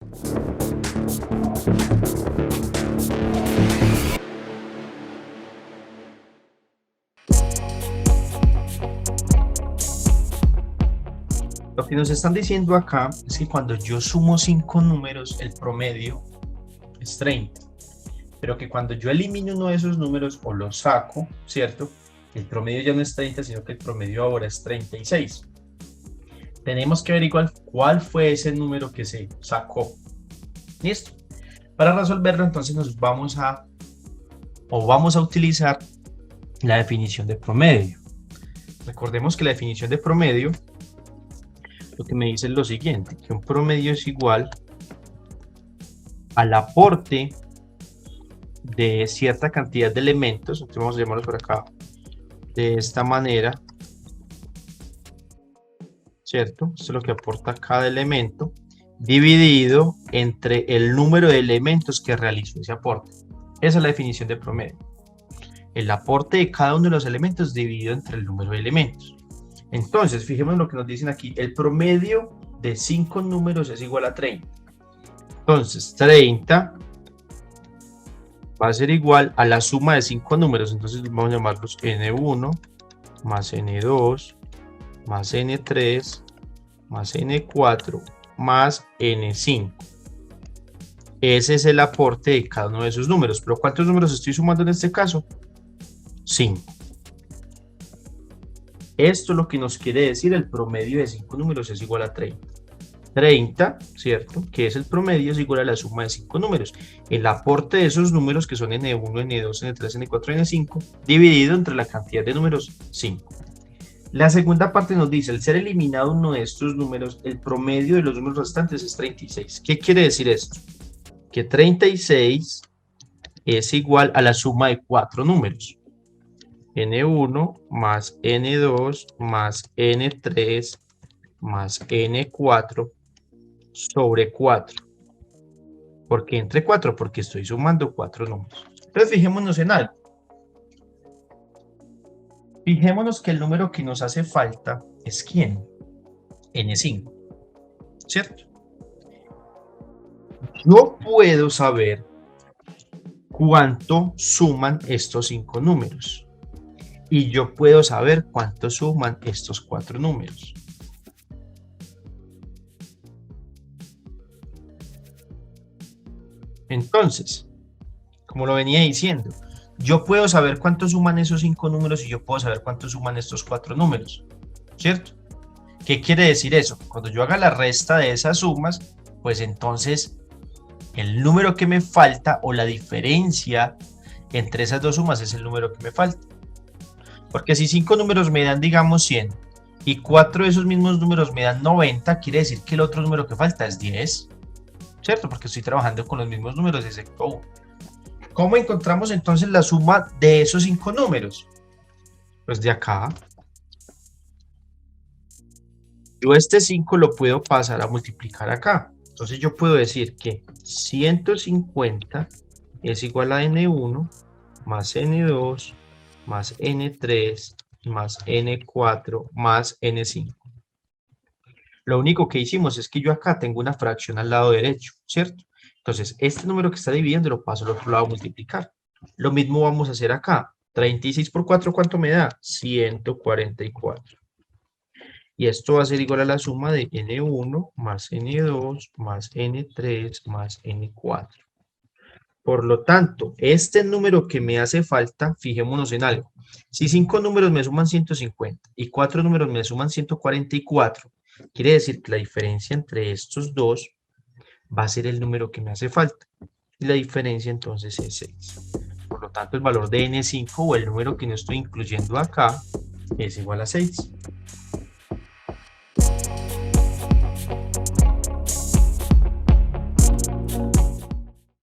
Lo que nos están diciendo acá es que cuando yo sumo 5 números, el promedio es 30. Pero que cuando yo elimino uno de esos números o lo saco, ¿cierto? El promedio ya no es 30, sino que el promedio ahora es 36. Tenemos que averiguar cuál fue ese número que se sacó. ¿Listo? Para resolverlo, entonces vamos a utilizar la definición de promedio. Recordemos que la definición de promedio lo que me dice es lo siguiente, que un promedio es igual al aporte de cierta cantidad de elementos, entonces vamos a llamarlo por acá, de esta manera, ¿cierto? Esto es lo que aporta cada elemento, dividido entre el número de elementos que realizó ese aporte. Esa es la definición de promedio. El aporte de cada uno de los elementos dividido entre el número de elementos. Entonces, fijémonos lo que nos dicen aquí. El promedio de 5 números es igual a 30. Entonces, 30 va a ser igual a la suma de 5 números. Entonces, vamos a llamarlos N1 más N2 más N3 más N4 más N5. Ese es el aporte de cada uno de esos números. ¿Pero cuántos números estoy sumando en este caso? 5. Esto es lo que nos quiere decir el promedio de 5 números es igual a 30. 30, ¿cierto? Que es el promedio, es igual a la suma de 5 números. El aporte de esos números que son N1, N2, N3, N4, N5, dividido entre la cantidad de números 5. La segunda parte nos dice, al ser eliminado uno de estos números, el promedio de los números restantes es 36. ¿Qué quiere decir esto? Que 36 es igual a la suma de 4 números. N1 más N2 más N3 más N4 sobre 4. ¿Por qué entre 4? Porque estoy sumando 4 números. Entonces fijémonos en algo. Fijémonos que el número que nos hace falta es ¿quién? N5, ¿cierto? Yo puedo saber cuánto suman estos 5 números. Y yo puedo saber cuánto suman estos 4 números. Entonces, como lo venía diciendo, yo puedo saber cuánto suman esos 5 números y yo puedo saber cuánto suman estos 4 números, ¿cierto? ¿Qué quiere decir eso? Cuando yo haga la resta de esas sumas, pues entonces el número que me falta o la diferencia entre esas dos sumas es el número que me falta. Porque si 5 números me dan, digamos, 100 y 4 de esos mismos números me dan 90, quiere decir que el otro número que falta es 10, ¿cierto? Porque estoy trabajando con los mismos números excepto 1. ¿Cómo encontramos entonces la suma de esos 5 números? Pues de acá. Yo este 5 lo puedo pasar a multiplicar acá. Entonces yo puedo decir que 150 es igual a N1 más N2 más N3 más N4 más N5. Lo único que hicimos es que yo acá tengo una fracción al lado derecho, ¿cierto? Entonces, este número que está dividiendo lo paso al otro lado a multiplicar. Lo mismo vamos a hacer acá. 36 por 4, ¿cuánto me da? 144. Y esto va a ser igual a la suma de N1 más N2 más N3 más N4. Por lo tanto, este número que me hace falta, fijémonos en algo. Si 5 números me suman 150 y 4 números me suman 144, quiere decir que la diferencia entre estos dos va a ser el número que me hace falta. Y la diferencia entonces es 6. Por lo tanto, el valor de N5 o el número que no estoy incluyendo acá es igual a 6.